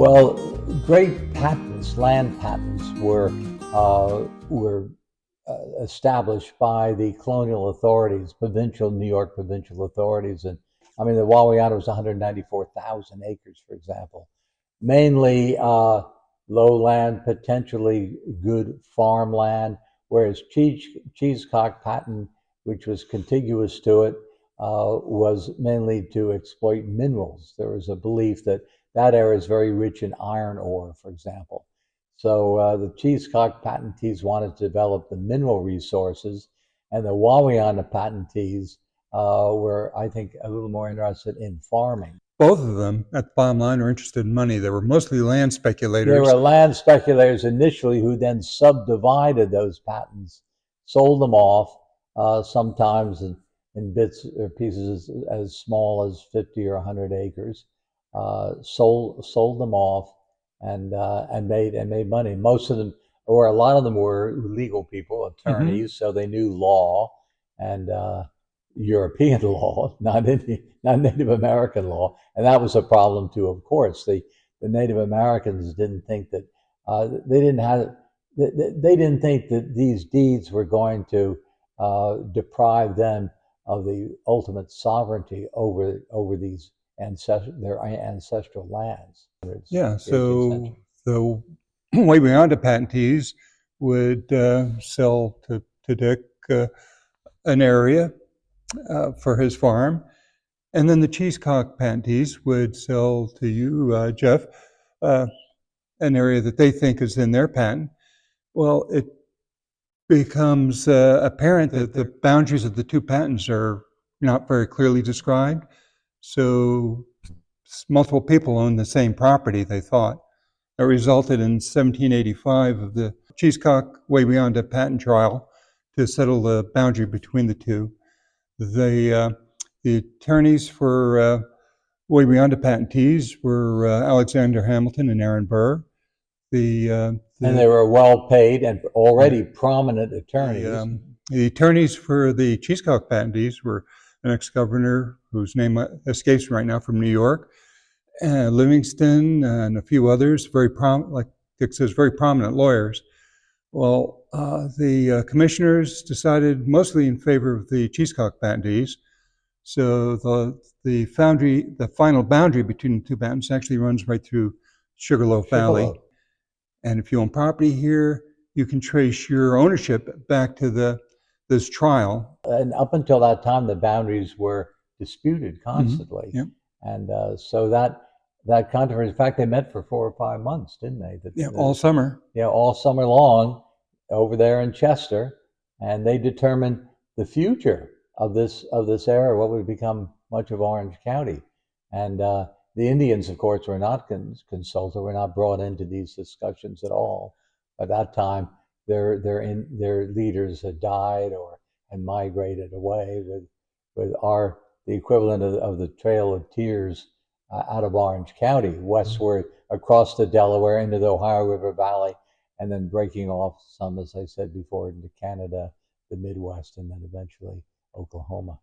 Well, great patents, land patents, were established by the colonial authorities, New York provincial authorities, and I mean the Wawayanda was 194,000 acres, for example, mainly lowland, potentially good farmland, whereas Cheescock patent, which was contiguous to it, was mainly to exploit minerals. There was a belief that that area is very rich in iron ore, for example. So the Cheescock patentees wanted to develop the mineral resources, and the Wawayanda patentees were, I think, a little more interested in farming. Both of them, at the bottom line, are interested in money. They were mostly land speculators. They were land speculators initially who then subdivided those patents, sold them off, sometimes in bits or pieces as small as 50 or 100 acres, sold them off and made money. Most of them, or a lot of them, were legal people, attorneys, so they knew law and European law, not Native American law, and that was a problem too. Of course, the Native Americans didn't think that they didn't think that these deeds were going to deprive them of the ultimate sovereignty over their ancestral lands. Yeah, so the Wawayanda patentees would sell to Dick an area for his farm, and then the Cheescock patentees would sell to you, Jeff, an area that they think is in their patent. Well, it becomes apparent that the boundaries of the two patents are not very clearly described. So multiple people own the same property, they thought. That resulted in 1785 of the Cheescock-Wawayanda Patent Trial to settle the boundary between the two. The attorneys for Wawayanda patentees were Alexander Hamilton and Aaron Burr. And they were well paid and already prominent attorneys. The attorneys for the Cheescock patentees were an ex-governor whose name escapes me right now from New York, Livingston, and a few others, like Dick says, very prominent lawyers. Well, the commissioners decided mostly in favor of the Cheescock patentees. So the final boundary between the two patents actually runs right through Sugarloaf Valley. And if you own property here, you can trace your ownership back to this trial. And up until that time, the boundaries were disputed constantly. Yep. And so that controversy, in fact, they met for 4 or 5 months, didn't they? All summer. Yeah, all summer long over there in Chester. And they determined the future of this area, what would become much of Orange County. And the Indians, of course, were not consulted, were not brought into these discussions at all. By that time, their leaders had died or had migrated away, with the equivalent of the Trail of Tears out of Orange County, westward across the Delaware into the Ohio River Valley, and then breaking off some, as I said before, into Canada, the Midwest, and then eventually Oklahoma.